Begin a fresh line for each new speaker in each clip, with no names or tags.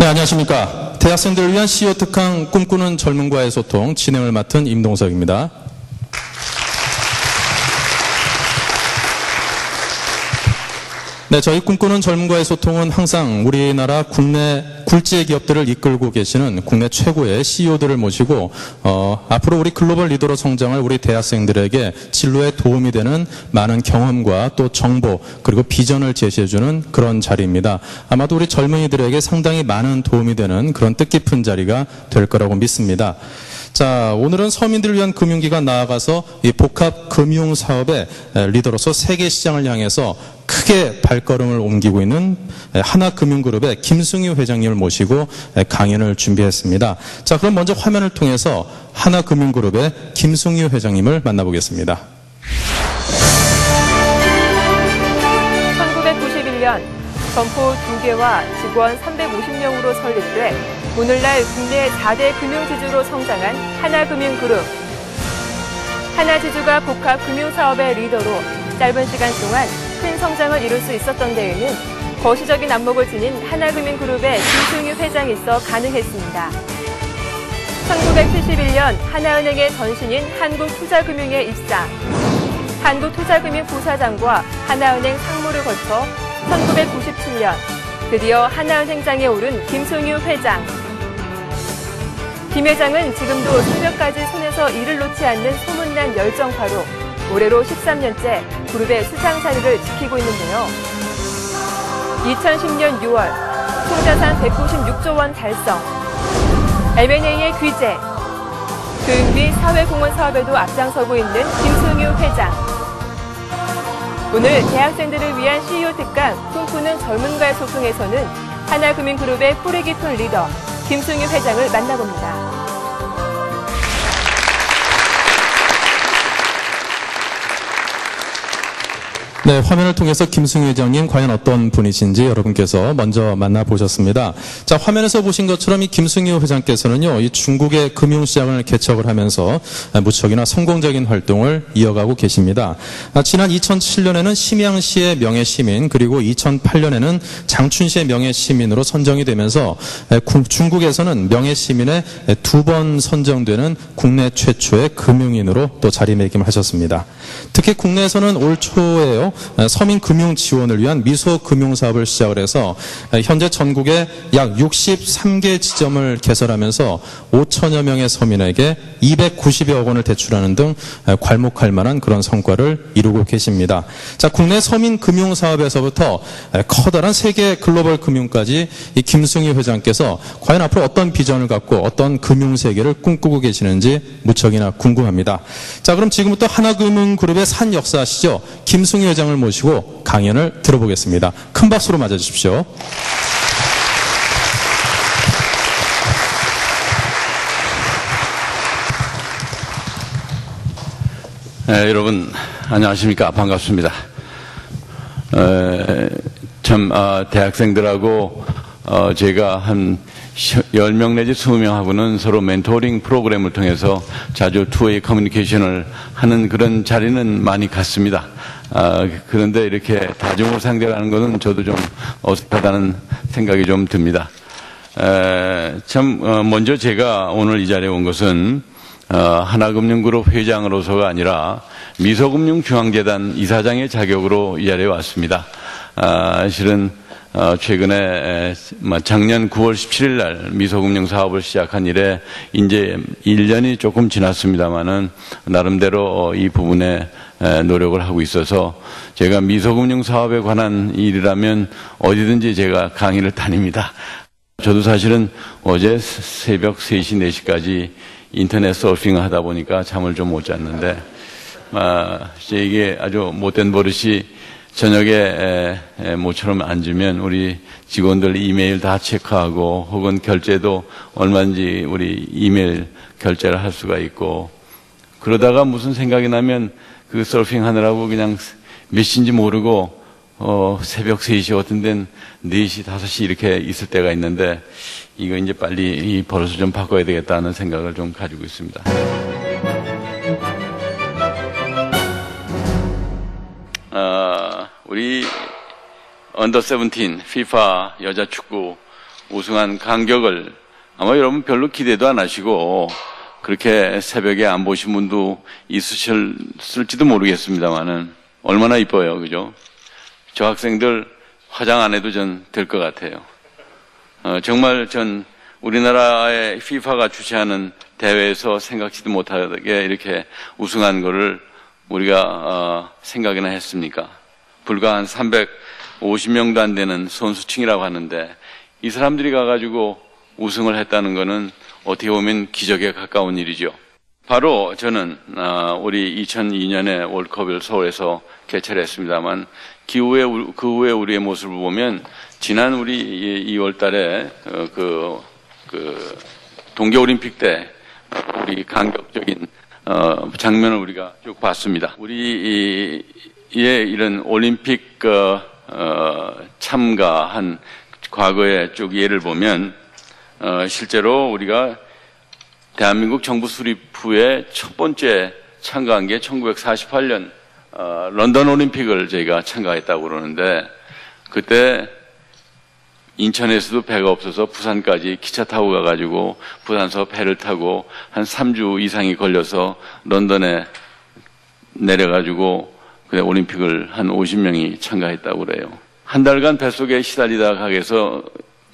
네, 안녕하십니까. 대학생들을 위한 CEO 특강 꿈꾸는 젊은과의 소통 진행을 맡은 임동석입니다. 네, 저희 꿈꾸는 젊은과의 소통은 항상 우리나라 국내 굴지의 기업들을 이끌고 계시는 국내 최고의 CEO들을 모시고 앞으로 우리 글로벌 리더로 성장할 우리 대학생들에게 진로에 도움이 되는 많은 경험과 또 정보 그리고 비전을 제시해주는 그런 자리입니다. 아마도 우리 젊은이들에게 상당히 많은 도움이 되는 그런 뜻깊은 자리가 될 거라고 믿습니다. 자, 오늘은 서민들을 위한 금융기관 나아가서 이 복합 금융사업의 리더로서 세계 시장을 향해서 크게 발걸음을 옮기고 있는 하나금융그룹의 김승유 회장님을 모시고 강연을 준비했습니다. 자, 그럼 먼저 화면을 통해서 하나금융그룹의 김승유 회장님을 만나보겠습니다.
1991년 점포 2개와 직원 350명으로 설립돼 오늘날 국내 4대 금융지주로 성장한 하나금융그룹. 하나지주가 복합금융사업의 리더로 짧은 시간 동안 큰 성장을 이룰 수 있었던 데에는 거시적인 안목을 지닌 하나금융그룹의 김승유 회장이 있어 가능했습니다. 1971년 하나은행의 전신인 한국투자금융에 입사. 한국투자금융 부사장과 하나은행 상무를 거쳐 1997년 드디어 하나은행장에 오른 김승유 회장. 김 회장은 지금도 새벽까지 손에서 일을 놓지 않는 소문난 열정파로 올해로 13년째 그룹의 수장 자리를 지키고 있는데요. 2010년 6월 총자산 196조 원 달성, M&A의 귀재, 교육 및 사회공헌 사업에도 앞장서고 있는 김승유 회장. 오늘 대학생들을 위한 CEO 특강 꿈꾸는 젊은과의 소통에서는 하나금융그룹의 뿌리 깊은 리더 김승유 회장을 만나봅니다.
네, 화면을 통해서 김승유 회장님 과연 어떤 분이신지 여러분께서 먼저 만나보셨습니다. 자, 화면에서 보신 것처럼 이 김승유 회장께서는요, 이 중국의 금융시장을 개척을 하면서 무척이나 성공적인 활동을 이어가고 계십니다. 지난 2007년에는 심양시의 명예시민, 그리고 2008년에는 장춘시의 명예시민으로 선정이 되면서 중국에서는 명예시민에 2번 선정되는 국내 최초의 금융인으로 또 자리매김을 하셨습니다. 특히 국내에서는 올 초에요, 서민 금융 지원을 위한 미소 금융 사업을 시작을 해서 현재 전국에 약 63개 지점을 개설하면서 5천여 명의 서민에게 290여억 원을 대출하는 등 괄목할 만한 그런 성과를 이루고 계십니다. 자, 국내 서민 금융 사업에서부터 커다란 세계 글로벌 금융까지 이 김승유 회장께서 과연 앞으로 어떤 비전을 갖고 어떤 금융 세계를 꿈꾸고 계시는지 무척이나 궁금합니다. 자, 그럼 지금부터 하나금융그룹의 산 역사시죠, 김승유 회장을 모시고 강연을 들어보겠습니다. 큰 박수로 맞아주십시오.
네, 여러분 안녕하십니까. 반갑습니다. 대학생들하고 제가 한 10명 내지 20명하고는 서로 멘토링 프로그램을 통해서 자주 투웨이 커뮤니케이션을 하는 그런 자리는 많이 갔습니다. 그런데 이렇게 다중으로 상대하는 것은 저도 좀 어색하다는 생각이 좀 듭니다. 먼저 제가 오늘 이 자리에 온 것은 하나금융그룹 회장으로서가 아니라 미소금융중앙재단 이사장의 자격으로 이 자리에 왔습니다. 실은 최근에 작년 9월 17일 날 미소금융 사업을 시작한 이래 이제 1년이 조금 지났습니다만은 나름대로 이 부분에 노력을 하고 있어서 제가 미소금융 사업에 관한 일이라면 어디든지 제가 강의를 다닙니다. 저도 사실은 어제 새벽 3시, 4시까지 인터넷 서핑을 하다 보니까 잠을 좀 못 잤는데 이게 아주 못된 버릇이 저녁에 모처럼 앉으면 우리 직원들 이메일 다 체크하고 혹은 결제도 얼마인지 우리 이메일 결제를 할 수가 있고, 그러다가 무슨 생각이 나면 그 서핑하느라고 그냥 몇 시인지 모르고 새벽 3시 어떤 데는 4시, 5시 이렇게 있을 때가 있는데 이거 이제 빨리 이 버릇을 좀 바꿔야 되겠다는 생각을 좀 가지고 있습니다. 우리 언더 17 FIFA 여자 축구 우승한 감격을 아마 여러분 별로 기대도 안 하시고 그렇게 새벽에 안 보신 분도 있으실지도 모르겠습니다만은 얼마나 이뻐요, 그죠? 저 학생들 화장 안 해도 전 될 것 같아요. 정말 전 우리나라의 FIFA가 주최하는 대회에서 생각지도 못하게 이렇게 우승한 거를 우리가 생각이나 했습니까? 불과 한 350명도 안 되는 선수층이라고 하는데 이 사람들이 가가지고 우승을 했다는 거는 어떻게 보면 기적에 가까운 일이죠. 바로 저는 우리 2002년에 월드컵을 서울에서 개최를 했습니다만 그 후에 우리의 모습을 보면 지난 우리 2월 달에 그 동계올림픽 때 우리 감격적인 장면을 우리가 쭉 봤습니다. 우리의 이런 올림픽 참가한 과거의 쭉 예를 보면 실제로 우리가 대한민국 정부 수립 후에 첫 번째 참가한 게 1948년 런던 올림픽을 저희가 참가했다고 그러는데 그때 인천에서도 배가 없어서 부산까지 기차 타고 가가지고 부산서 배를 타고 한 3주 이상이 걸려서 런던에 내려가지고 그때 올림픽을 한 50명이 참가했다고 그래요. 한 달간 뱃속에 시달리다 가게서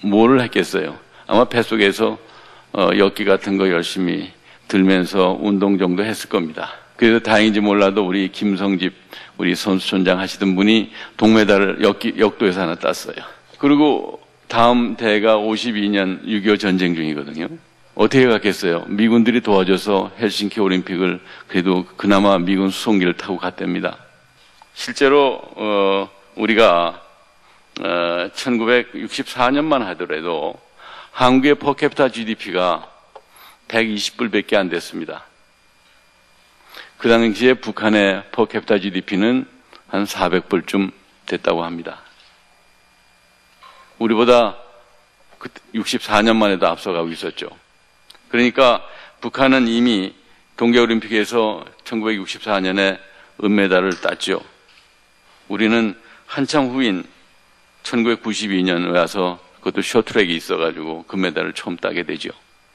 뭐를 했겠어요? 아마 뱃속에서 엿기 같은 거 열심히 들면서 운동 정도 했을 겁니다. 그래서 다행인지 몰라도 우리 김성집 우리 선수촌장 하시던 분이 동메달을 역도에서 하나 땄어요. 그리고 다음 대회가 52년 6.25 전쟁 중이거든요. 어떻게 갔겠어요? 미군들이 도와줘서 헬싱키 올림픽을 그래도 그나마 미군 수송기를 타고 갔답니다. 실제로 우리가 1964년만 하더라도 한국의 퍼캐피타 GDP가 120불밖에 안 됐습니다. 그 당시에 북한의 퍼캐피타 GDP는 한 400불쯤 됐다고 합니다. 우리보다 64년만 해도 앞서가고 있었죠. 그러니까 북한은 이미 동계올림픽에서 1964년에 은메달을 땄죠. 우리는 한참 후인 1992년에 와서 그것도 쇼트랙이 있어가지고 금메달을 처음 따게 되죠.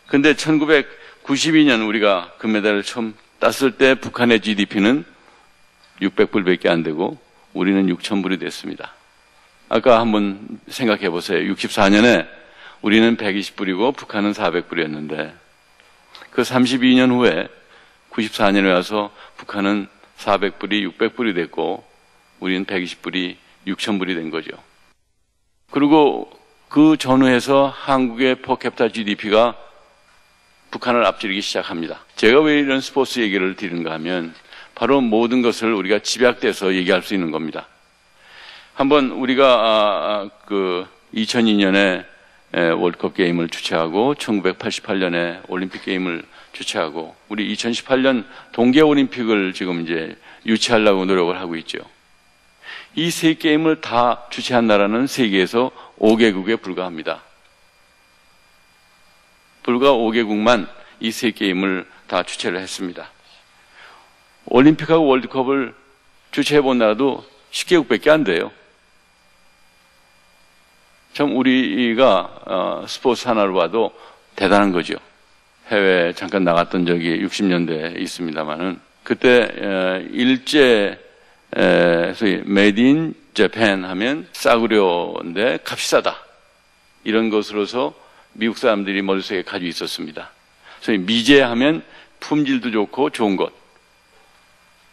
근데 1992년 우리가 금메달을 처음 땄을 때 북한의 GDP는 600불밖에 안 되고 우리는 6,000불이 됐습니다. 아까 한번 생각해 보세요. 64년에 우리는 120불이고 북한은 400불이었는데 그 32년 후에 94년에 와서 북한은 400불이 600불이 됐고 우리는 120불이 6,000불이 된 거죠. 그리고 그 전후에서 한국의 퍼캐피타 GDP가 북한을 앞지르기 시작합니다. 제가 왜 이런 스포츠 얘기를 드리는가 하면 바로 모든 것을 우리가 집약돼서 얘기할 수 있는 겁니다. 한번 우리가 2002년에 월드컵 게임을 주최하고 1988년에 올림픽 게임을 주최하고 우리 2018년 동계올림픽을 지금 이제 유치하려고 노력을 하고 있죠. 이 세 게임을 다 주최한 나라는 세계에서 5개국에 불과합니다. 불과 5개국만 이 세 게임을 다 주최를 했습니다. 올림픽하고 월드컵을 주최해 본 나라도 10개국밖에 안 돼요. 참 우리가 스포츠 하나를 봐도 대단한 거죠. 해외에 잠깐 나갔던 적이 60년대에 있습니다만은 그때 소위 메이드 인 재팬 하면 싸구려인데 값이 싸다. 이런 것으로서 미국 사람들이 머릿속에 가지고 있었습니다. 소위 미제하면 품질도 좋고 좋은 것.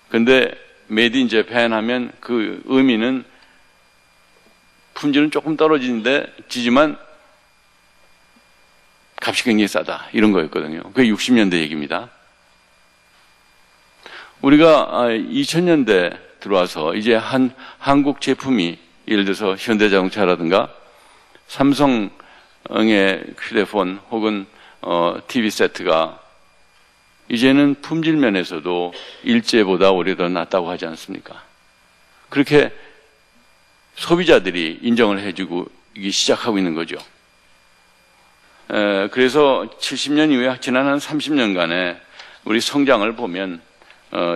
근데 메이드 인 재팬 하면 그 의미는 품질은 조금 떨어지지만 값이 굉장히 싸다. 이런 거였거든요. 그게 60년대 얘기입니다. 우리가 2000년대 들어와서 이제 한국 제품이 예를 들어서 현대자동차라든가 삼성의 휴대폰 혹은 TV 세트가 이제는 품질 면에서도 일제보다 오히려 더 낫다고 하지 않습니까? 그렇게 소비자들이 인정을 해주고 시작하고 있는 거죠. 그래서 70년 이후에 지난 한 30년간의 우리 성장을 보면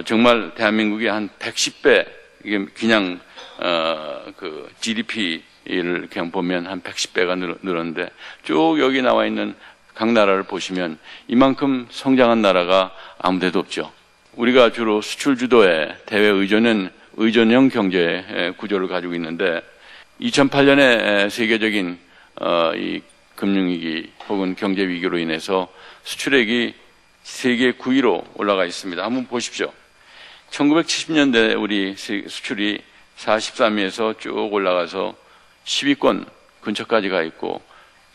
정말 대한민국이 한 110배 이게 그냥 그 GDP 이를 그냥 보면 한 110배가 늘었는데 쭉 여기 나와 있는 각 나라를 보시면 이만큼 성장한 나라가 아무 데도 없죠. 우리가 주로 수출 주도의 대외 의존형 경제 구조를 가지고 있는데 2008년에 세계적인 이 금융위기 혹은 경제위기로 인해서 수출액이 세계 9위로 올라가 있습니다. 한번 보십시오. 1970년대 우리 수출이 43위에서 쭉 올라가서 10위권 근처까지 가 있고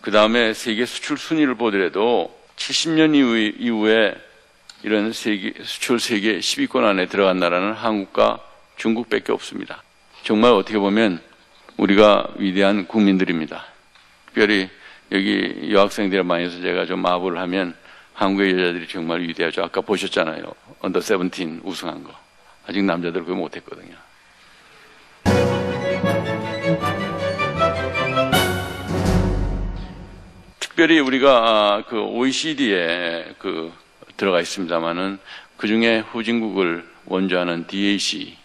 그 다음에 세계 수출 순위를 보더라도 70년 이후에 이런 수출 세계 10위권 안에 들어간 나라는 한국과 중국밖에 없습니다. 정말 어떻게 보면 우리가 위대한 국민들입니다. 특별히 여기 여학생들이 많이 해서 제가 좀 마부를 하면 한국의 여자들이 정말 위대하죠. 아까 보셨잖아요. 언더 17 우승한 거. 아직 남자들 그거 못했거든요. 특별히 우리가 그 OECD에 들어가 있습니다만은 그 중에 후진국을 원조하는 DAC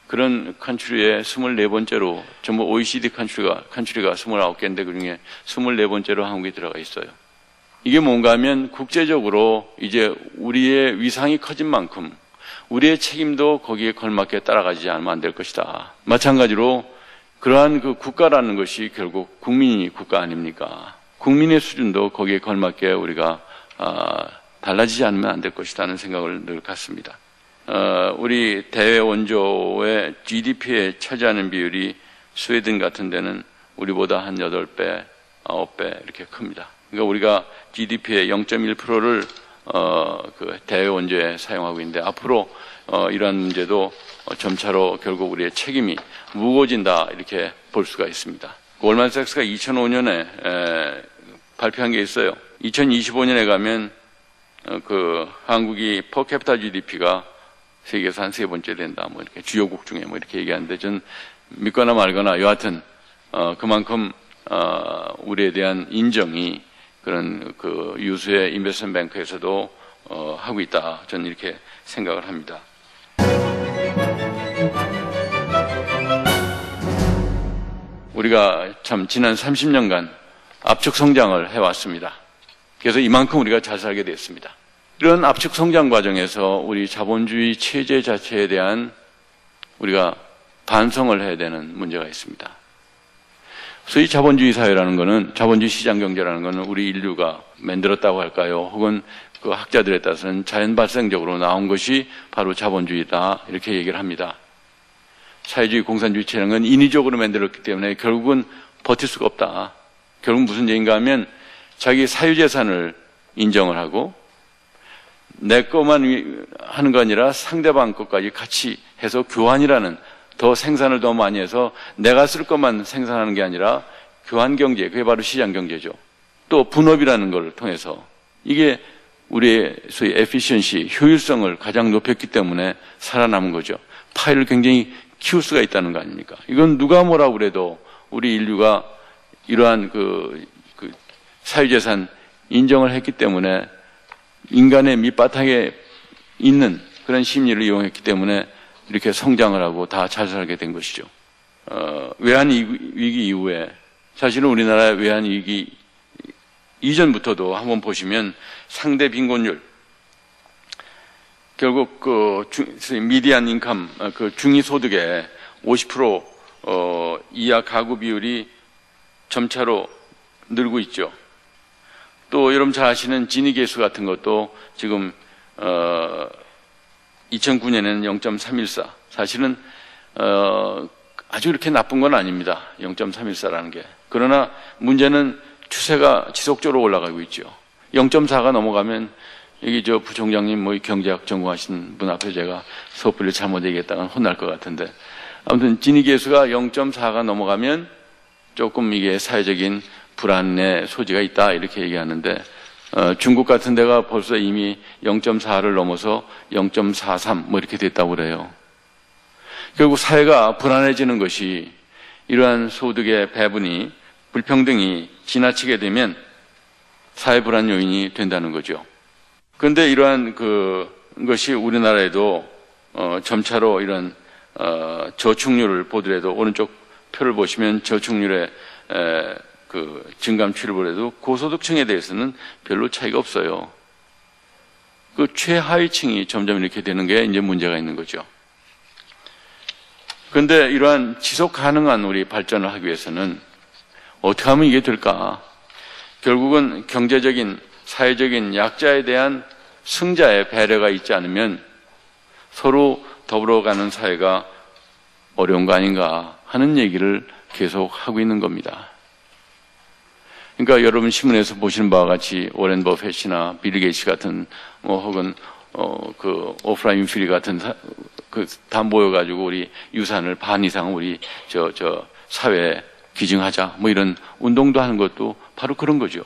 그런 컨트리에 24번째로 전부 OECD 컨트리가 29개인데 그 중에 24번째로 한국이 들어가 있어요. 이게 뭔가 하면 국제적으로 이제 우리의 위상이 커진 만큼 우리의 책임도 거기에 걸맞게 따라가지 않으면 안 될 것이다. 마찬가지로 그러한 그 국가라는 것이 결국 국민이 국가 아닙니까? 국민의 수준도 거기에 걸맞게 우리가 달라지지 않으면 안 될 것이라는 생각을 늘 갖습니다. 우리 대외 원조의 GDP에 차지하는 비율이 스웨덴 같은 데는 우리보다 한 8배, 9배 이렇게 큽니다. 그러니까 우리가 GDP의 0.1%를 그 대외 원조에 사용하고 있는데 앞으로 이러한 문제도 점차로 결국 우리의 책임이 무거워진다 이렇게 볼 수가 있습니다. 골만삭스가 2005년에 발표한 게 있어요. 2025년에 가면 그 한국이 퍼캐피타 GDP가 세계에서 한 3번째 된다. 뭐 이렇게 주요국 중에 뭐 이렇게 얘기하는데 전 믿거나 말거나 여하튼 그만큼 우리에 대한 인정이 그런 그 유수의 인베스트먼트 뱅크에서도 하고 있다. 저는 이렇게 생각을 합니다. 우리가 참 지난 30년간 압축 성장을 해왔습니다. 그래서 이만큼 우리가 잘 살게 됐습니다. 이런 압축 성장 과정에서 우리 자본주의 체제 자체에 대한 우리가 반성을 해야 되는 문제가 있습니다. 소위 자본주의 사회라는 것은, 자본주의 시장 경제라는 것은 우리 인류가 만들었다고 할까요? 혹은 그 학자들에 따라서는 자연 발생적으로 나온 것이 바로 자본주의다. 이렇게 얘기를 합니다. 사회주의 공산주의 체제라는 건 인위적으로 만들었기 때문에 결국은 버틸 수가 없다. 결국 무슨 얘기인가 하면 자기 사유재산을 인정을 하고 내 것만 하는 거 아니라 상대방 것까지 같이 해서 교환이라는 더 생산을 더 많이 해서 내가 쓸 것만 생산하는 게 아니라 교환경제, 그게 바로 시장경제죠. 또 분업이라는 걸 통해서 이게 우리의 소위 에피시언시, 효율성을 가장 높였기 때문에 살아남은 거죠. 파일을 굉장히 키울 수가 있다는 거 아닙니까? 이건 누가 뭐라고 그래도 우리 인류가 이러한 그 사유재산 인정을 했기 때문에 인간의 밑바탕에 있는 그런 심리를 이용했기 때문에 이렇게 성장을 하고 다 잘 살게 된 것이죠. 외환위기 이후에 사실은 우리나라의 외환위기 이전부터도 한번 보시면 상대 빈곤율 결국 그 미디안 인컴 그 중위소득의 50% 이하 가구 비율이 점차로 늘고 있죠. 또 여러분 잘 아시는 지니계수 같은 것도 지금 2009년에는 0.314 사실은 아주 그렇게 나쁜 건 아닙니다. 0.314라는 게. 그러나 문제는 추세가 지속적으로 올라가고 있죠. 0.4가 넘어가면 여기 저 부총장님 뭐 경제학 전공하신 분 앞에 제가 섣불리 잘못 얘기했다가 혼날 것 같은데 아무튼 지니계수가 0.4가 넘어가면 조금 이게 사회적인 불안의 소지가 있다 이렇게 얘기하는데 중국 같은 데가 벌써 이미 0.4를 넘어서 0.43 뭐 이렇게 됐다고 그래요. 결국 사회가 불안해지는 것이 이러한 소득의 배분이 불평등이 지나치게 되면 사회 불안 요인이 된다는 거죠. 그런데 이러한 것이 우리나라에도 점차로 이런 저축률을 보더라도 오른쪽 표를 보시면 저축률의 그 증감 출입을 해도 고소득층에 대해서는 별로 차이가 없어요. 그 최하위층이 점점 이렇게 되는 게 이제 문제가 있는 거죠. 그런데 이러한 지속 가능한 우리 발전을 하기 위해서는 어떻게 하면 이게 될까? 결국은 경제적인, 사회적인 약자에 대한 승자의 배려가 있지 않으면 서로 더불어가는 사회가 어려운 거 아닌가 하는 얘기를 계속 하고 있는 겁니다. 그러니까 여러분 신문에서 보시는 바와 같이 오렌 버핏이나 빌 게이츠 같은 혹은 그 오프라 윈프리 같은 다 모여가지고 우리 유산을 반 이상 우리 사회에 기증하자 이런 운동도 하는 것도 바로 그런 거죠.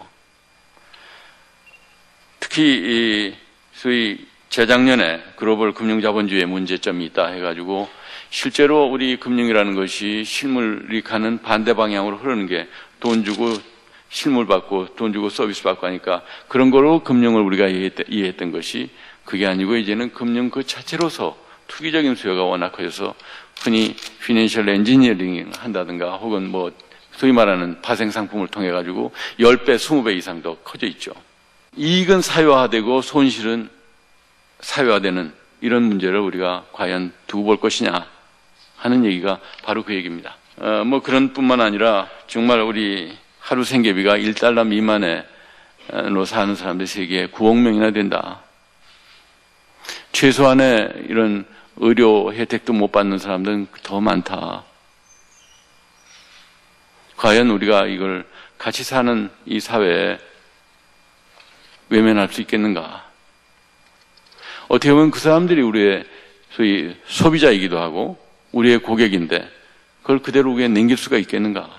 특히 소위 재작년에 글로벌 금융자본주의의 문제점이 있다 해가지고 실제로 우리 금융이라는 것이 실물이 가는 반대 방향으로 흐르는 게 돈 주고 실물 받고 돈 주고 서비스 받고 하니까 그런 거로 금융을 우리가 이해했던 것이 그게 아니고 이제는 금융 그 자체로서 투기적인 수요가 워낙 커져서 흔히 피낸셜 엔지니어링 한다든가 혹은 소위 말하는 파생 상품을 통해 가지고 10배, 20배 이상 더 커져 있죠. 이익은 사회화되고 손실은 사회화되는 이런 문제를 우리가 과연 두고 볼 것이냐 하는 얘기가 바로 그 얘기입니다. 그런 뿐만 아니라 정말 우리 하루 생계비가 1달러 미만으로 사는 사람들이 세계에 9억 명이나 된다. 최소한의 이런 의료 혜택도 못 받는 사람들은 더 많다. 과연 우리가 이걸 같이 사는 이 사회에 외면할 수 있겠는가? 어떻게 보면 그 사람들이 우리의 소위 소비자이기도 하고 우리의 고객인데 그걸 그대로 우리에 남길 수가 있겠는가?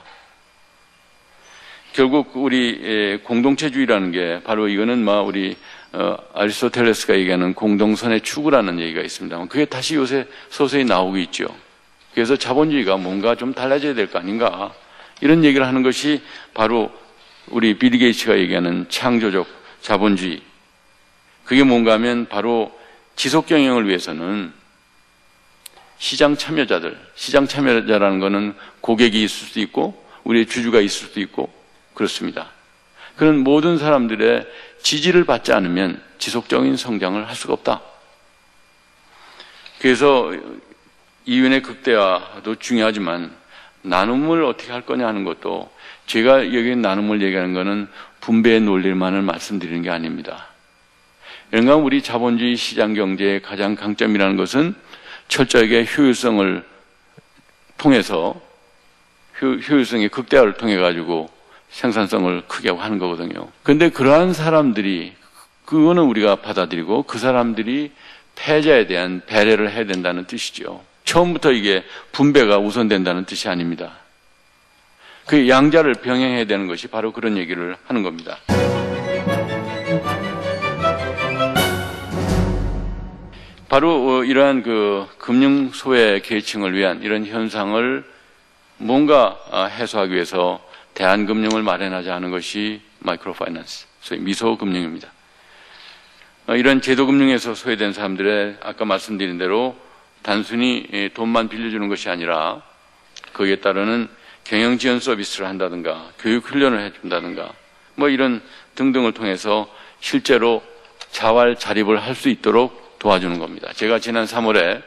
결국 우리 공동체주의라는 게 바로 이거는 우리 아리스토텔레스가 얘기하는 공동선의 추구라는 얘기가 있습니다. 그게 다시 요새 서서히 나오고 있죠. 그래서 자본주의가 뭔가 좀 달라져야 될 거 아닌가? 이런 얘기를 하는 것이 바로 우리 빌 게이츠가 얘기하는 창조적 자본주의. 그게 뭔가 하면 바로 지속 경영을 위해서는 시장 참여자라는 거는 고객이 있을 수도 있고 우리의 주주가 있을 수도 있고 그렇습니다. 그런 모든 사람들의 지지를 받지 않으면 지속적인 성장을 할 수가 없다. 그래서 이윤의 극대화도 중요하지만 나눔을 어떻게 할 거냐 하는 것도 제가 여기 나눔을 얘기하는 것은 분배의 논리만을 말씀드리는 게 아닙니다. 그러니까 우리 자본주의 시장 경제의 가장 강점이라는 것은 철저하게 효율성을 통해서 효율성의 극대화를 통해 가지고 생산성을 크게 하는 거거든요. 그런데 그러한 사람들이 그거는 우리가 받아들이고 그 사람들이 패자에 대한 배려를 해야 된다는 뜻이죠. 처음부터 이게 분배가 우선된다는 뜻이 아닙니다. 그 양자를 병행해야 되는 것이 바로 그런 얘기를 하는 겁니다. 바로 이러한 그 금융 소외 계층을 위한 이런 현상을 뭔가 해소하기 위해서 대안금융을 마련하자 하는 것이 마이크로 파이낸스, 소위 미소금융입니다. 이런 제도금융에서 소외된 사람들의 아까 말씀드린 대로 단순히 돈만 빌려주는 것이 아니라 거기에 따르는 경영지원 서비스를 한다든가 교육훈련을 해준다든가 이런 등등을 통해서 실제로 자활 자립을 할 수 있도록 도와주는 겁니다. 제가 지난 3월에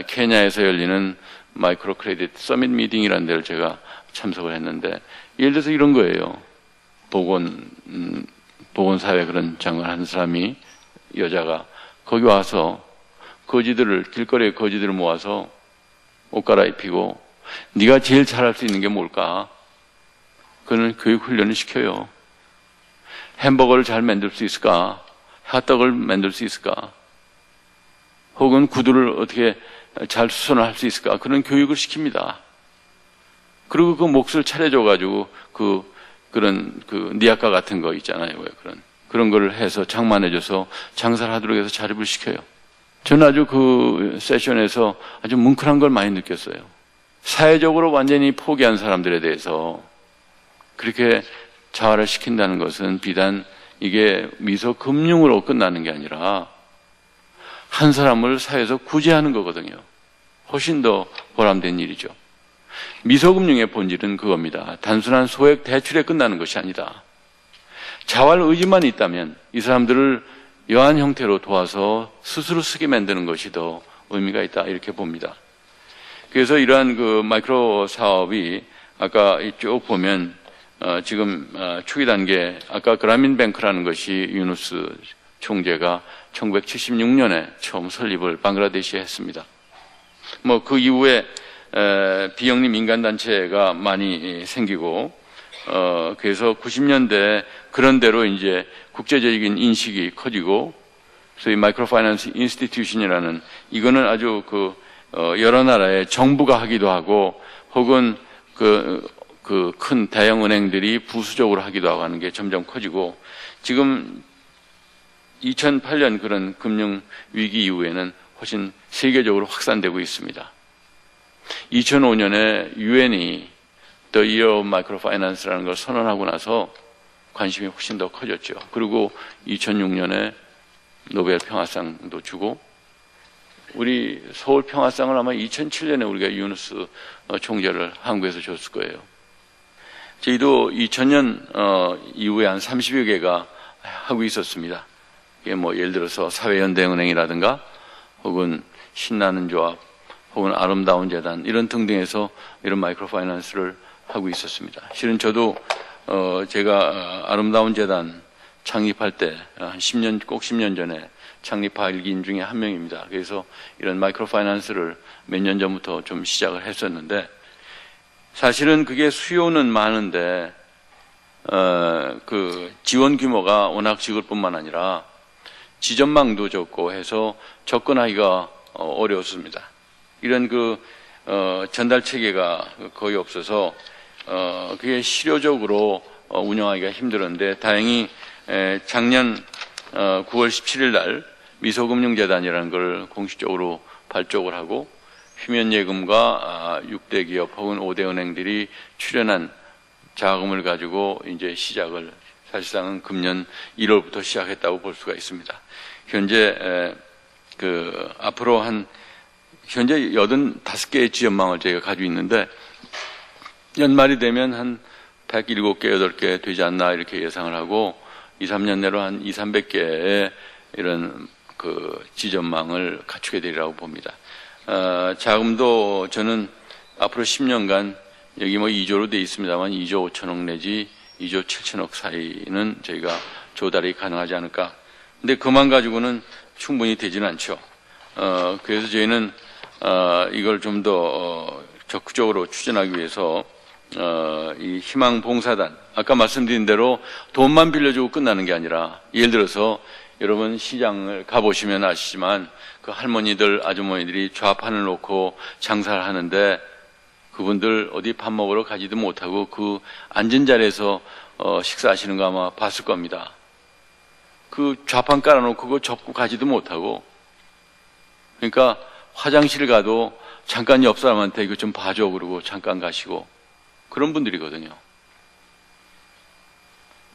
케냐에서 열리는 마이크로 크레딧 서밋 미팅이라는 데를 제가 참석을 했는데 예를 들어서 이런 거예요. 보건사회 그런 장관을 하는 사람이 여자가 거기 와서 길거리에 거지들을 모아서 옷 갈아입히고 네가 제일 잘할 수 있는 게 뭘까? 그는 교육 훈련을 시켜요. 햄버거를 잘 만들 수 있을까? 핫도그를 만들 수 있을까? 혹은 구두를 어떻게 잘 수선을 할 수 있을까? 그런 교육을 시킵니다. 그리고 그 몫을 차려줘가지고 그런 니아카 같은 거 있잖아요. 그런 거를 해서 장만해줘서 장사를 하도록 해서 자립을 시켜요. 저는 아주 그 세션에서 아주 뭉클한 걸 많이 느꼈어요. 사회적으로 완전히 포기한 사람들에 대해서 그렇게 자활을 시킨다는 것은 비단 이게 미소금융으로 끝나는 게 아니라 한 사람을 사회에서 구제하는 거거든요. 훨씬 더 보람된 일이죠. 미소금융의 본질은 그겁니다. 단순한 소액 대출에 끝나는 것이 아니다. 자활 의지만 있다면 이 사람들을 여한 형태로 도와서 스스로 쓰게 만드는 것이 더 의미가 있다 이렇게 봅니다. 그래서 이러한 그 마이크로 사업이 아까 쭉 보면 지금 초기 단계 아까 그라민뱅크라는 것이 유누스 총재가 1976년에 처음 설립을 방글라데시에 했습니다. 뭐 그 이후에 비영리 민간단체가 많이 생기고 그래서 90년대 그런 대로 이제 국제적인 인식이 커지고 소위 마이크로 파이낸스 인스티튜션이라는 이거는 아주 여러 나라의 정부가 하기도 하고 혹은 큰 대형 은행들이 부수적으로 하기도 하고 하는 게 점점 커지고 지금 2008년 그런 금융 위기 이후에는 훨씬 세계적으로 확산되고 있습니다. 2005년에 유엔이 The Year of Microfinance라는 걸 선언하고 나서 관심이 훨씬 더 커졌죠. 그리고 2006년에 노벨 평화상도 주고 우리 서울 평화상을 아마 2007년에 우리가 유누스 총재를 한국에서 줬을 거예요. 저희도 2000년 이후에 한 30여 개가 하고 있었습니다. 이게 뭐 예를 들어서 사회연대은행이라든가 혹은 신나는 조합 혹은 아름다운 재단 이런 등등에서 이런 마이크로 파이낸스를 하고 있었습니다. 실은 저도 제가 아름다운 재단 창립할 때 한 10년 꼭 10년 전에 창립하긴 중에 한 명입니다. 그래서 이런 마이크로 파이낸스를 몇 년 전부터 좀 시작을 했었는데 사실은 그게 수요는 많은데 그 지원 규모가 워낙 적을 뿐만 아니라 지점망도 적고 해서 접근하기가 어려웠습니다. 이런 전달 체계가 거의 없어서 그게 실효적으로 운영하기가 힘들었는데 다행히 작년 9월 17일 날 미소금융재단이라는 걸 공식적으로 발족을 하고 휘면예금과 6대 기업 혹은 5대 은행들이 출연한 자금을 가지고 이제 시작을 사실상은 금년 1월부터 시작했다고 볼 수가 있습니다. 현재 앞으로 현재 85개의 지연망을 저희가 가지고 있는데 연말이 되면 한 107개, 8개 되지 않나 이렇게 예상을 하고 2, 3년 내로 한 2, 300개의 이런 지점망을 갖추게 되리라고 봅니다. 자금도 저는 앞으로 10년간 여기 뭐 2조로 되어 있습니다만 2조 5천억 내지 2조 7천억 사이는 저희가 조달이 가능하지 않을까. 근데 그만 가지고는 충분히 되지는 않죠. 그래서 저희는 이걸 좀 더 적극적으로 추진하기 위해서 이 희망봉사단 아까 말씀드린 대로 돈만 빌려주고 끝나는 게 아니라 예를 들어서 여러분 시장을 가보시면 아시지만 그 할머니들 아주머니들이 좌판을 놓고 장사를 하는데 그분들 어디 밥 먹으러 가지도 못하고 그 앉은 자리에서 식사하시는 거 아마 봤을 겁니다. 그 좌판 깔아놓고 그거 접고 가지도 못하고 그러니까 화장실 가도 잠깐 옆 사람한테 이거 좀 봐줘 그러고 잠깐 가시고 그런 분들이거든요.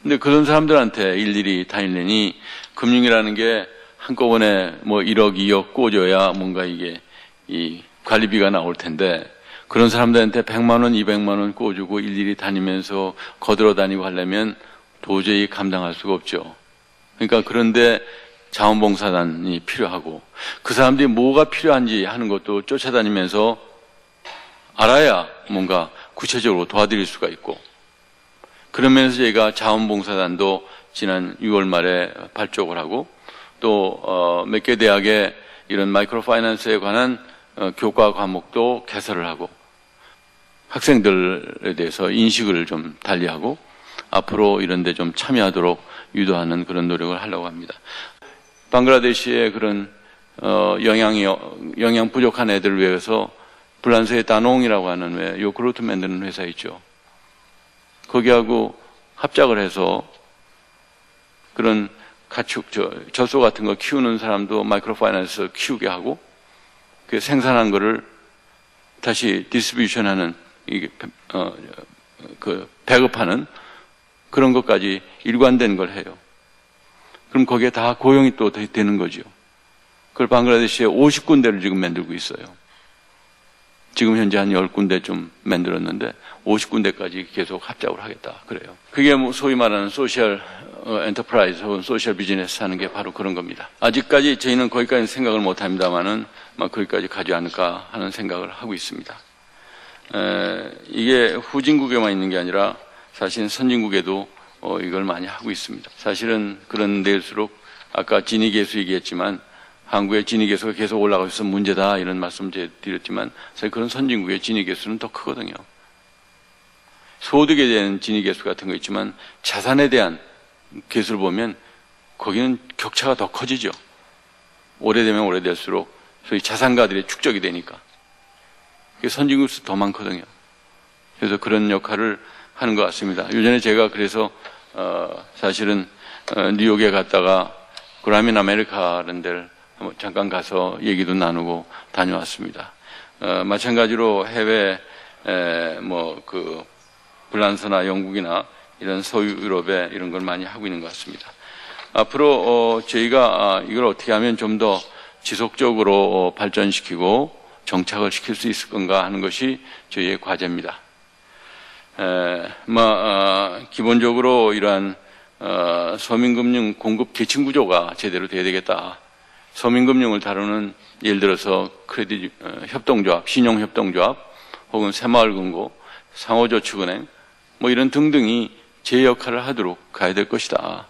근데 그런 사람들한테 일일이 다니려니 금융이라는 게 한꺼번에 뭐 1억, 2억 꽂아야 뭔가 이게 이 관리비가 나올 텐데 그런 사람들한테 100만 원, 200만 원 꽂주고 일일이 다니면서 거들어 다니고 하려면 도저히 감당할 수가 없죠. 그러니까 그런데 자원봉사단이 필요하고 그 사람들이 뭐가 필요한지 하는 것도 쫓아다니면서 알아야 뭔가 구체적으로 도와드릴 수가 있고 그러면서 저희가 자원봉사단도 지난 6월 말에 발족을 하고 또 몇 개 대학에 이런 마이크로 파이낸스에 관한 교과 과목도 개설을 하고 학생들에 대해서 인식을 좀 달리하고 앞으로 이런 데 좀 참여하도록 유도하는 그런 노력을 하려고 합니다. 방글라데시의 그런 영양 부족한 애들을 위해서 불란서의 다농이라고 하는 왜 요구르트 만드는 회사 있죠. 거기하고 합작을 해서 그런 가축 젖소 같은 거 키우는 사람도 마이크로 파이낸스 키우게 하고 그 생산한 거를 다시 디스트리뷰션하는 이게 배급하는 그런 것까지 일관된 걸 해요. 그럼 거기에 다 고용이 또 되는 거죠. 그걸 방글라데시에 50군데를 지금 만들고 있어요. 지금 현재 한 10군데 좀 만들었는데 50군데까지 계속 합작을 하겠다 그래요. 그게 뭐 소위 말하는 소셜 엔터프라이즈 혹은 소셜 비즈니스 하는 게 바로 그런 겁니다. 아직까지 저희는 거기까지 생각을 못 합니다만은 거기까지 가지 않을까 하는 생각을 하고 있습니다. 이게 후진국에만 있는 게 아니라 사실은 선진국에도 이걸 많이 하고 있습니다. 사실은 그런 데일수록 아까 진위계수 얘기했지만 한국의 진위계수가 계속 올라가고 있어서 문제다 이런 말씀 드렸지만 사실 그런 선진국의 진위계수는 더 크거든요. 소득에 대한 진위계수 같은 거 있지만 자산에 대한 계수를 보면 거기는 격차가 더 커지죠. 오래되면 오래될수록 소위 자산가들의 축적이 되니까. 그게 선진국에서 더 많거든요. 그래서 그런 역할을 하는 것 같습니다. 요전에 제가 그래서 사실은 뉴욕에 갔다가 그라민 아메리카라는 데를 잠깐 가서 얘기도 나누고 다녀왔습니다. 마찬가지로 해외 불란서나 영국이나 이런 서유럽에 이런 걸 많이 하고 있는 것 같습니다. 앞으로 저희가 이걸 어떻게 하면 좀 더 지속적으로 발전시키고 정착을 시킬 수 있을 건가 하는 것이 저희의 과제입니다. 기본적으로 이러한 서민금융 공급 계층 구조가 제대로 돼야 되겠다. 서민금융을 다루는 예를 들어서 크레딧 협동조합, 신용협동조합, 혹은 새마을금고, 상호저축은행, 이런 등등이 제 역할을 하도록 가야 될 것이다.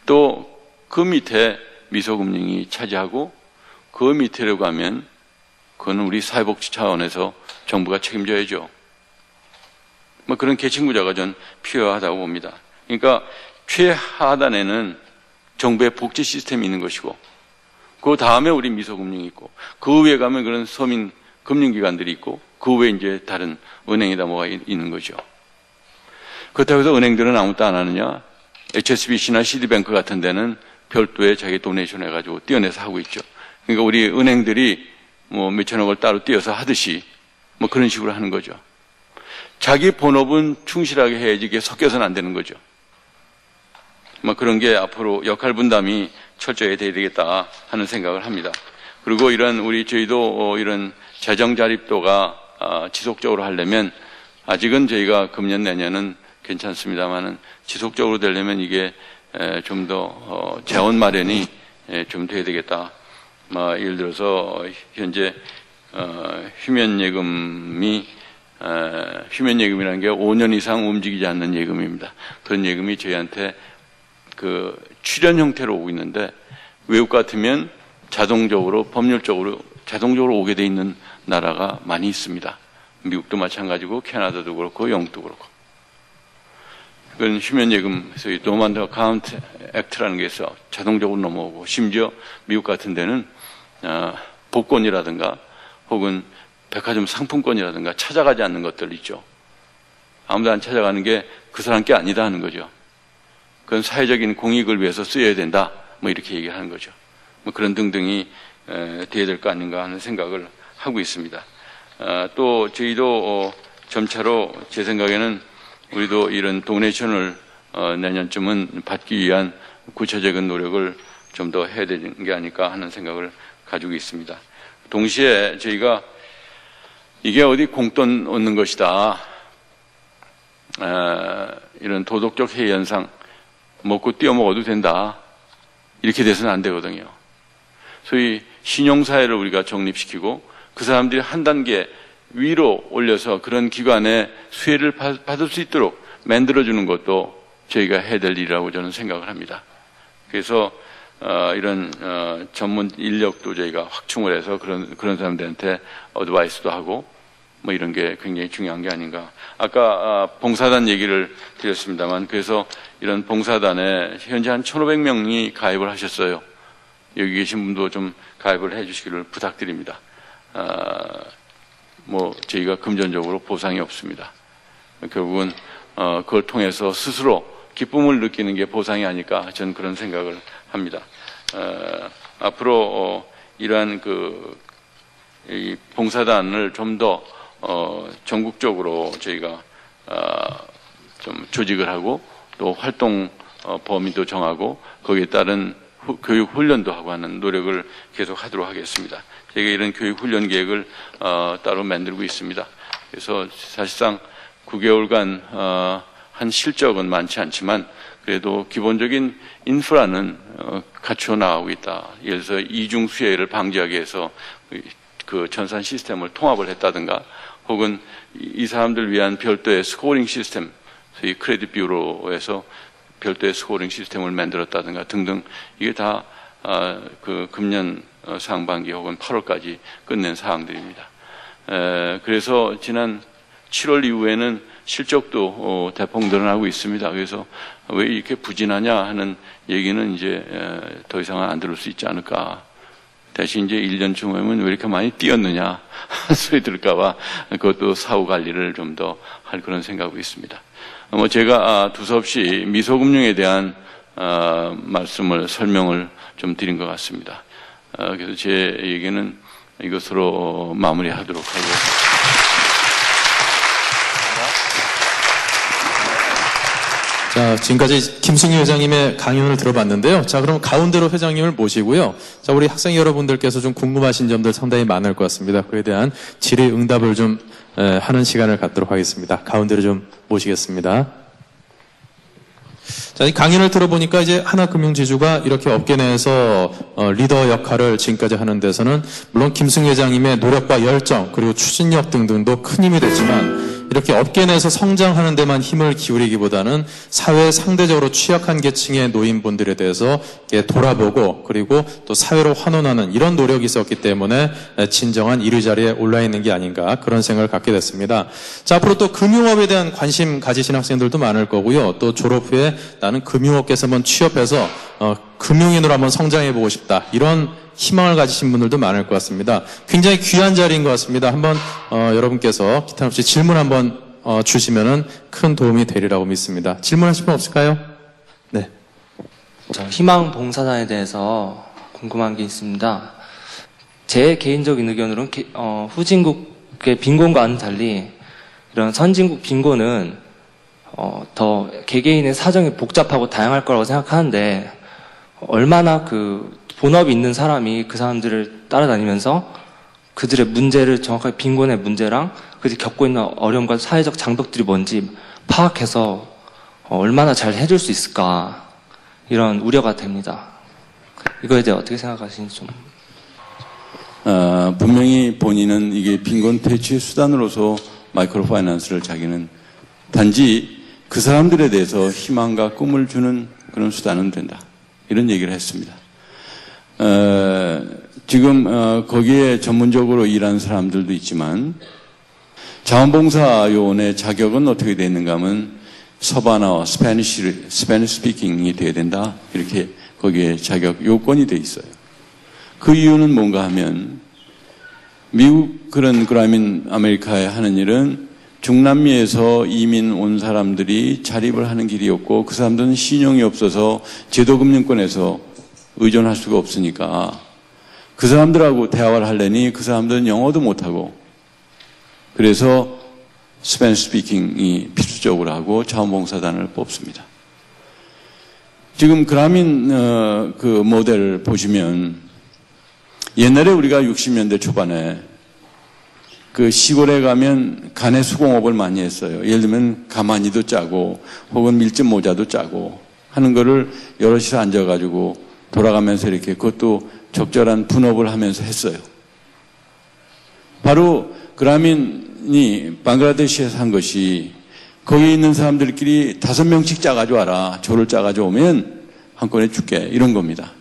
또 그 밑에 미소금융이 차지하고 그 밑으로 가면 그건 우리 사회복지 차원에서 정부가 책임져야죠. 그런 계층구조가 전 필요하다고 봅니다. 그러니까 최하단에는 정부의 복지 시스템이 있는 것이고 그 다음에 우리 미소금융이 있고 그 위에 가면 그런 서민 금융기관들이 있고 그 위에 이제 다른 은행이다 뭐가 있는 거죠. 그렇다고 해서 은행들은 아무것도 안 하느냐? HSBC나 시티뱅크 같은 데는 별도의 자기 도네이션 해가지고 떼어내서 하고 있죠. 그러니까 우리 은행들이 몇천억을 따로 떼어서 하듯이 그런 식으로 하는 거죠. 자기 본업은 충실하게 해야지 이게 섞여서는 안 되는 거죠. 그런 게 앞으로 역할 분담이 철저히 돼야 되겠다 하는 생각을 합니다. 그리고 저희도 이런 재정 자립도가 지속적으로 하려면 아직은 저희가 금년 내년은 괜찮습니다만은 지속적으로 되려면 이게 좀 더 자원 마련이 좀 돼야 되겠다. 예를 들어서 현재 휴면예금이라는 게 5년 이상 움직이지 않는 예금입니다. 그런 예금이 저희한테 출연 형태로 오고 있는데 외국 같으면 법률적으로 자동적으로 오게 돼 있는 나라가 많이 있습니다. 미국도 마찬가지고 캐나다도 그렇고 영국도 그렇고. 그건 휴면예금, 소위 노만드 어카운트 액트라는 게 있어 자동적으로 넘어오고 심지어 미국 같은 데는 복권이라든가 혹은 백화점 상품권이라든가 찾아가지 않는 것들 있죠. 아무도 안 찾아가는 게 그 사람 게 아니다 하는 거죠. 그건 사회적인 공익을 위해서 쓰여야 된다. 이렇게 얘기하는 거죠. 그런 등등이 돼야 될 거 아닌가 하는 생각을 하고 있습니다. 또 저희도 점차로 제 생각에는 우리도 이런 도네이션을 내년쯤은 받기 위한 구체적인 노력을 좀 더 해야 되는 게 아닐까 하는 생각을 가지고 있습니다. 동시에 저희가 이게 어디 공돈 얻는 것이다. 이런 도덕적 해이 현상 먹고 뛰어먹어도 된다. 이렇게 돼서는 안 되거든요. 소위 신용사회를 우리가 정립시키고 그 사람들이 한 단계 위로 올려서 그런 기관에 수혜를 받을 수 있도록 만들어주는 것도 저희가 해야 될 일이라고 저는 생각을 합니다. 그래서 이런 전문 인력도 저희가 확충을 해서 그런 사람들한테 어드바이스도 하고 이런 게 굉장히 중요한 게 아닌가. 아까 봉사단 얘기를 드렸습니다만 그래서 이런 봉사단에 현재 한 1,500명이 가입을 하셨어요. 여기 계신 분도 좀 가입을 해 주시기를 부탁드립니다. 저희가 금전적으로 보상이 없습니다. 결국은 그걸 통해서 스스로 기쁨을 느끼는 게 보상이 아닐까 저는 그런 생각을 합니다. 앞으로 이러한 이 봉사단을 좀 더 전국적으로 저희가 좀 조직을 하고 또 활동 범위도 정하고 거기에 따른 교육 훈련도 하고 하는 노력을 계속 하도록 하겠습니다. 저희가 이런 교육 훈련 계획을 따로 만들고 있습니다. 그래서 사실상 9개월간 한 실적은 많지 않지만 그래도 기본적인 인프라는 갖춰 나가고 있다. 예를 들어서 이중 수혜를 방지하기 위해서 그 전산 시스템을 통합을 했다든가, 혹은 이 사람들 위한 별도의 스코어링 시스템, 소위 크레딧 뷰로에서 별도의 스코어링 시스템을 만들었다든가 등등, 이게 다 그 금년 상반기 혹은 8월까지 끝낸 사항들입니다. 그래서 지난 7월 이후에는 실적도 대폭 늘어나고 있습니다. 그래서 왜 이렇게 부진하냐 하는 얘기는 이제 더 이상은 안 들을 수 있지 않을까. 대신 이제 1년쯤 오면 왜 이렇게 많이 뛰었느냐 소리 들을까봐 그것도 사후 관리를 좀 더 할 그런 생각이 있습니다. 제가 두서없이 미소금융에 대한 말씀을 설명을 좀 드린 것 같습니다. 그래서 제 얘기는 이것으로 마무리하도록 하고.
자, 지금까지 김승희 회장님의 강연을 들어봤는데요. 자, 그럼 가운데로 회장님을 모시고요. 자, 우리 학생 여러분들께서 좀 궁금하신 점들 상당히 많을 것 같습니다. 그에 대한 질의응답을 좀 하는 시간을 갖도록 하겠습니다. 가운데로 좀 모시겠습니다. 자, 이 강연을 들어보니까 이제 하나금융지주가 이렇게 업계 내에서 리더 역할을 지금까지 하는 데서는 물론 김승희 회장님의 노력과 열정 그리고 추진력 등등도 큰 힘이 됐지만 이렇게 업계 내에서 성장하는 데만 힘을 기울이기보다는 사회에 상대적으로 취약한 계층의 노인분들에 대해서 돌아보고 그리고 또 사회로 환원하는 이런 노력이 있었기 때문에 진정한 1위 자리에 올라 있는 게 아닌가 그런 생각을 갖게 됐습니다. 자, 앞으로 또 금융업에 대한 관심 가지신 학생들도 많을 거고요. 또 졸업 후에 나는 금융업계에서 한번 취업해서 금융인으로 한번 성장해보고 싶다. 이런 희망을 가지신 분들도 많을 것 같습니다. 굉장히 귀한 자리인 것 같습니다. 한번 여러분께서 기타 없이 질문 한번 주시면은 큰 도움이 되리라고 믿습니다. 질문하실 분 없을까요? 네.
저 희망 봉사단에 대해서 궁금한 게 있습니다. 제 개인적인 의견으로는 후진국의 빈곤과는 달리 이런 선진국 빈곤은 더 개개인의 사정이 복잡하고 다양할 거라고 생각하는데 얼마나 그 본업이 있는 사람이 그 사람들을 따라다니면서 그들의 문제를 정확하게 빈곤의 문제랑 그들이 겪고 있는 어려움과 사회적 장벽들이 뭔지 파악해서 얼마나 잘 해줄 수 있을까 이런 우려가 됩니다. 이거에 대해 어떻게 생각하시는지 좀.
분명히 본인은 이게 빈곤 퇴치의 수단으로서 마이크로 파이낸스를 자기는 단지 그 사람들에 대해서 희망과 꿈을 주는 그런 수단은 된다. 이런 얘기를 했습니다. 지금 거기에 전문적으로 일하는 사람들도 있지만 자원봉사 요원의 자격은 어떻게 되어 있는가 하면 서바나와 스페니시 스피킹이 돼야 된다. 이렇게 거기에 자격 요건이 되어 있어요. 그 이유는 뭔가 하면 미국 그런 그라민 아메리카에 하는 일은 중남미에서 이민 온 사람들이 자립을 하는 길이었고 그 사람들은 신용이 없어서 제도금융권에서 의존할 수가 없으니까 그 사람들하고 대화를 하려니 그 사람들은 영어도 못하고 그래서 스페니시 스피킹이 필수적으로 하고 자원봉사단을 뽑습니다. 지금 그라민 그 모델을 보시면 옛날에 우리가 60년대 초반에 그 시골에 가면 가내 수공업을 많이 했어요. 예를 들면 가마니도 짜고 혹은 밀짚 모자도 짜고 하는 거를 여럿이서 앉아가지고 돌아가면서 이렇게 그것도 적절한 분업을 하면서 했어요. 바로 그라민이 방글라데시에서 한 것이 거기 있는 사람들끼리 5명씩 짜가지고 와라. 조를 짜가지고 오면 한 건에 줄게. 이런 겁니다.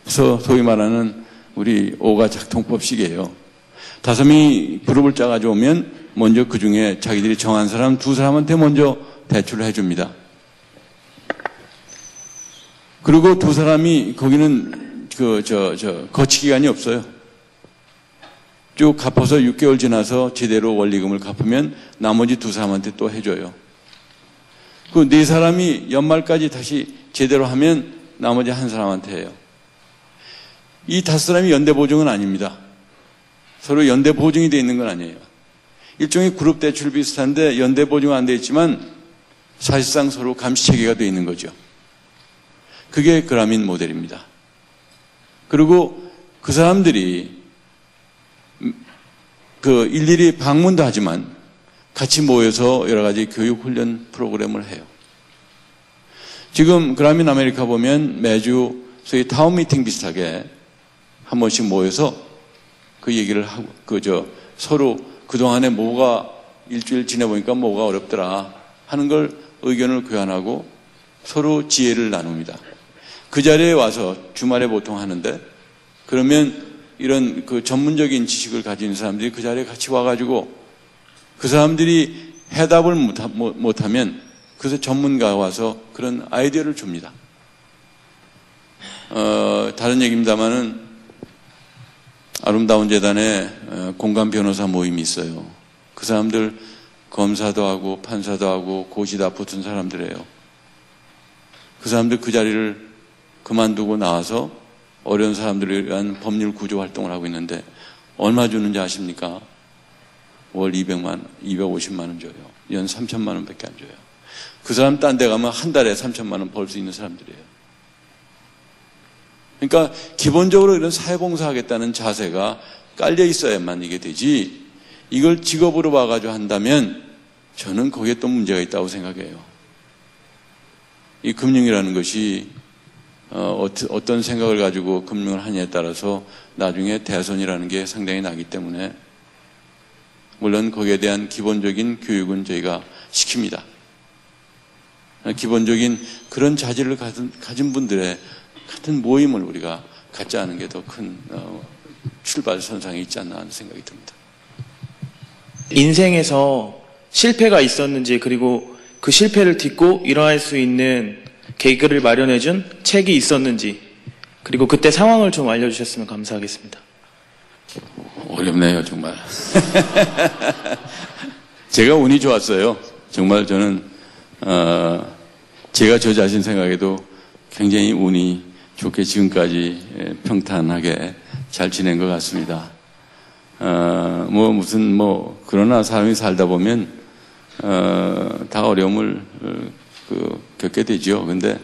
그래서 소위 말하는 우리 오가 작통법식이에요. 5명이 그룹을 짜가지고 오면 먼저 그 중에 자기들이 정한 사람 2사람한테 먼저 대출을 해줍니다. 그리고 2사람이 거기는 거치기간이 없어요. 쭉 갚아서 6개월 지나서 제대로 원리금을 갚으면 나머지 2사람한테 또 해줘요. 그 4사람이 연말까지 다시 제대로 하면 나머지 1사람한테 해요. 이 5사람이 연대보증은 아닙니다. 서로 연대보증이 되어 있는 건 아니에요. 일종의 그룹 대출 비슷한데 연대보증은 안 되어 있지만 사실상 서로 감시체계가 되어 있는 거죠. 그게 그라민 모델입니다. 그리고 그 사람들이 그 일일이 방문도 하지만 같이 모여서 여러 가지 교육 훈련 프로그램을 해요. 지금 그라민 아메리카 보면 매주 소위 타운 미팅 비슷하게 한 번씩 모여서 그 얘기를 하고 서로 그동안에 뭐가 일주일 지내보니까 뭐가 어렵더라 하는 걸 의견을 교환하고 서로 지혜를 나눕니다. 그 자리에 와서 주말에 보통 하는데 그러면 이런 그 전문적인 지식을 가진 사람들이 그 자리에 같이 와가지고 그 사람들이 해답을 못하면 그래서 전문가가 와서 그런 아이디어를 줍니다. 다른 얘기입니다만은 아름다운 재단에 공감 변호사 모임이 있어요. 그 사람들 검사도 하고 판사도 하고 고시 다 붙은 사람들이에요. 그 사람들 그 자리를 그만두고 나와서 어려운 사람들을 위한 법률 구조 활동을 하고 있는데 얼마 주는지 아십니까? 월 250만 원 줘요. 연 3천만 원밖에 안 줘요. 그 사람 딴 데 가면 한 달에 3천만 원 벌 수 있는 사람들이에요. 그러니까 기본적으로 이런 사회봉사 하겠다는 자세가 깔려 있어야만 이게 되지, 이걸 직업으로 봐가지고 한다면 저는 거기에 또 문제가 있다고 생각해요. 이 금융이라는 것이 어떤 생각을 가지고 금융을 하냐에 따라서 나중에 대선이라는 게 상당히 나기 때문에 물론 거기에 대한 기본적인 교육은 저희가 시킵니다. 기본적인 그런 자질을 가진 분들의 같은 모임을 우리가 갖지 않은 게 더 큰 출발선상에 있지 않나 하는 생각이 듭니다.
인생에서 실패가 있었는지, 그리고 그 실패를 딛고 일어날 수 있는 계기를 마련해준 책이 있었는지, 그리고 그때 상황을 좀 알려주셨으면 감사하겠습니다.
어렵네요, 정말. 제가 운이 좋았어요. 정말 저는 제가 저 자신 생각해도 굉장히 운이 좋게 지금까지 평탄하게 잘 지낸 것 같습니다. 그러나 사람이 살다 보면 다 어려움을 겪게 되죠. 근데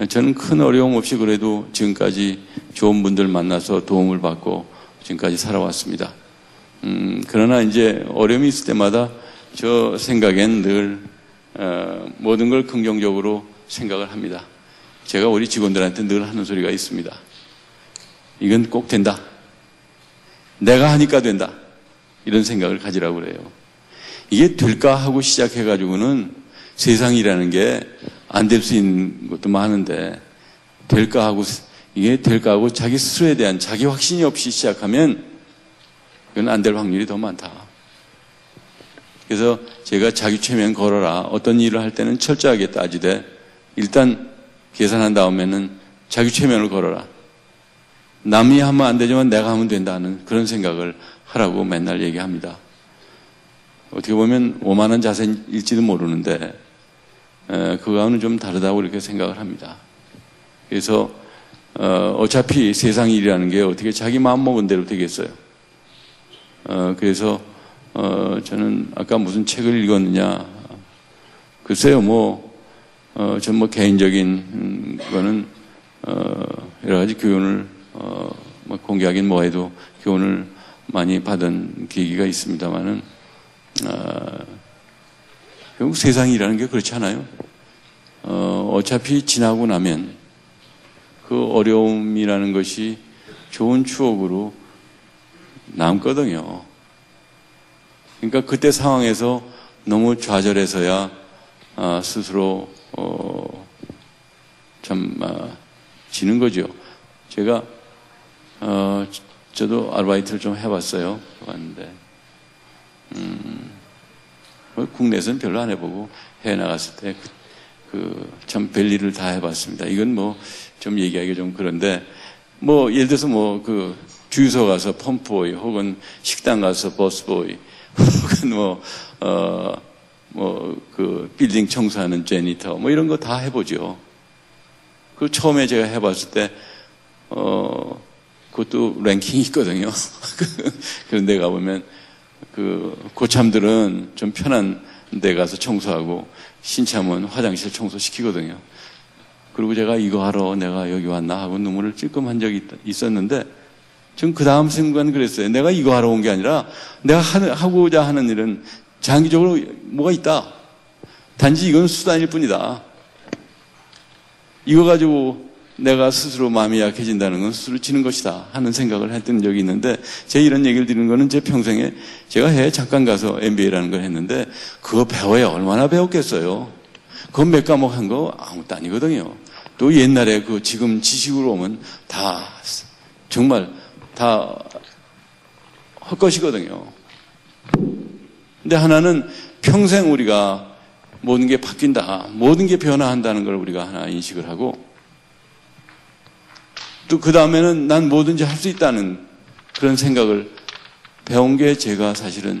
저는 큰 어려움 없이 그래도 지금까지 좋은 분들 만나서 도움을 받고 지금까지 살아왔습니다. 그러나 이제 어려움이 있을 때마다 저 생각엔 늘 모든 걸 긍정적으로 생각을 합니다. 제가 우리 직원들한테 늘 하는 소리가 있습니다. 이건 꼭 된다. 내가 하니까 된다. 이런 생각을 가지라고 그래요. 이게 될까 하고 시작해가지고는 세상이라는 게 안 될 수 있는 것도 많은데, 될까 하고, 이게 될까 하고 자기 스스로에 대한 자기 확신이 없이 시작하면 이건 안 될 확률이 더 많다. 그래서 제가 자기 최면 걸어라. 어떤 일을 할 때는 철저하게 따지되 일단 계산한 다음에는 자기 최면을 걸어라. 남이 하면 안 되지만 내가 하면 된다는 그런 생각을 하라고 맨날 얘기합니다. 어떻게 보면 오만한 자세일지도 모르는데 그거와는 좀 다르다고 이렇게 생각을 합니다. 그래서 어차피 세상 일이라는 게 어떻게 자기 마음 먹은 대로 되겠어요. 그래서 저는 아까 무슨 책을 읽었느냐, 글쎄요, 전 개인적인 거는 여러 가지 교훈을 공개하긴 뭐해도 교훈을 많이 받은 계기가 있습니다만은 결국 세상이라는 게 그렇지 않아요. 어차피 지나고 나면 그 어려움이라는 것이 좋은 추억으로 남거든요. 그러니까 그때 상황에서 너무 좌절해서야 스스로 지는 거죠. 제가 저도 아르바이트를 좀 해봤어요. 해봤는데 국내에서는 별로 안 해보고 해외 나갔을 때 참 별일을 다 해봤습니다. 이건 좀 얘기하기 좀 그런데 예를 들어서 주유소 가서 펌프보이, 혹은 식당 가서 버스보이, 혹은 빌딩 청소하는 제니터, 이런 거 다 해보죠. 처음에 제가 해봤을 때, 그것도 랭킹이 있거든요. 그런 데 가보면, 고참들은 좀 편한 데 가서 청소하고, 신참은 화장실 청소시키거든요. 그리고 제가 이거 하러 내가 여기 왔나 하고 눈물을 찔끔한 적이 있었는데 전 그 다음 순간 그랬어요. 내가 이거 하러 온 게 아니라 내가 하고자 하는 일은 장기적으로 뭐가 있다. 단지 이건 수단일 뿐이다. 이거 가지고 내가 스스로 마음이 약해진다는 건 스스로 지는 것이다 하는 생각을 했던 적이 있는데, 제 이런 얘기를 드리는 거는 제 평생에 제가 해외 잠깐 가서 MBA라는 걸 했는데 그거 배워야 얼마나 배웠겠어요. 그건 몇 과목 한 거 아무것도 아니거든요. 또 옛날에 그 지금 지식으로 오면 다 정말 다 헛것이거든요. 근데 하나는 평생 우리가 모든 게 바뀐다, 모든 게 변화한다는 걸 우리가 하나 인식을 하고, 또 그 다음에는 난 뭐든지 할 수 있다는 그런 생각을 배운 게 제가 사실은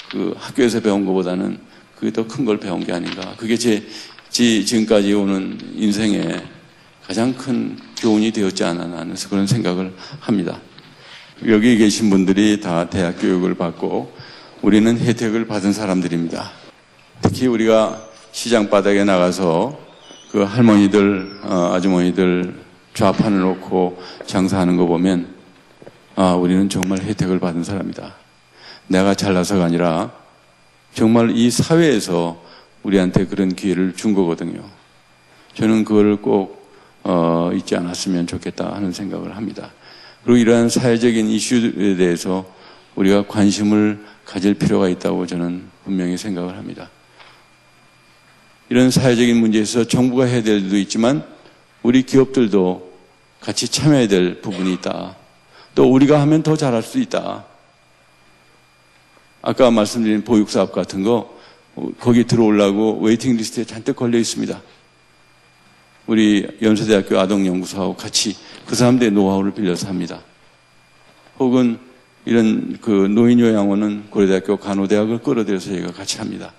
그 학교에서 배운 것보다는 그게 더 큰 걸 배운 게 아닌가. 그게 제 지금까지 오는 인생에 가장 큰 교훈이 되었지 않았나 하는 그런 생각을 합니다. 여기 계신 분들이 다 대학 교육을 받고 우리는 혜택을 받은 사람들입니다. 특히 우리가 시장 바닥에 나가서 그 할머니들, 아주머니들 좌판을 놓고 장사하는 거 보면 우리는 정말 혜택을 받은 사람이다. 내가 잘나서가 아니라 정말 이 사회에서 우리한테 그런 기회를 준 거거든요. 저는 그걸 꼭 잊지 않았으면 좋겠다 하는 생각을 합니다. 그리고 이러한 사회적인 이슈에 대해서 우리가 관심을 가질 필요가 있다고 저는 분명히 생각을 합니다. 이런 사회적인 문제에서 정부가 해야 될 일도 있지만 우리 기업들도 같이 참여해야 될 부분이 있다. 또 우리가 하면 더 잘할 수 있다. 아까 말씀드린 보육사업 같은 거 거기 들어오려고 웨이팅 리스트에 잔뜩 걸려 있습니다. 우리 연세대학교 아동연구소하고 같이 그 사람들의 노하우를 빌려서 합니다. 혹은 이런 그 노인요양원은 고려대학교 간호대학을 끌어들여서 저희가 같이 합니다.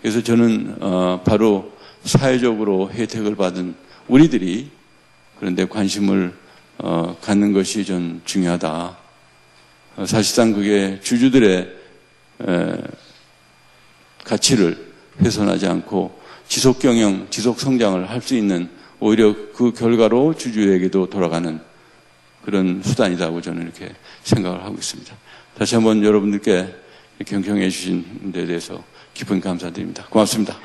그래서 저는 바로 사회적으로 혜택을 받은 우리들이 그런데 관심을 갖는 것이 전 중요하다. 사실상 그게 주주들의 가치를 훼손하지 않고 지속경영, 지속성장을 할 수 있는, 오히려 그 결과로 주주에게도 돌아가는 그런 수단이라고 저는 이렇게 생각을 하고 있습니다. 다시 한번 여러분들께 경청해 주신 데 대해서 깊은 감사드립니다. 고맙습니다.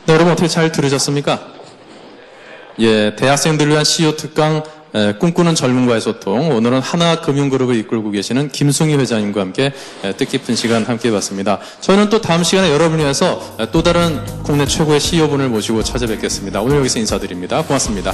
네, 여러분 어떻게 잘 들으셨습니까? 예, 대학생들을 위한 CEO 특강 꿈꾸는 젊은과의 소통. 오늘은 하나금융그룹을 이끌고 계시는 김승희 회장님과 함께 뜻깊은 시간 함께 해봤습니다. 저희는 또 다음 시간에 여러분을 위해서 또 다른 국내 최고의 CEO분을 모시고 찾아뵙겠습니다. 오늘 여기서 인사드립니다. 고맙습니다.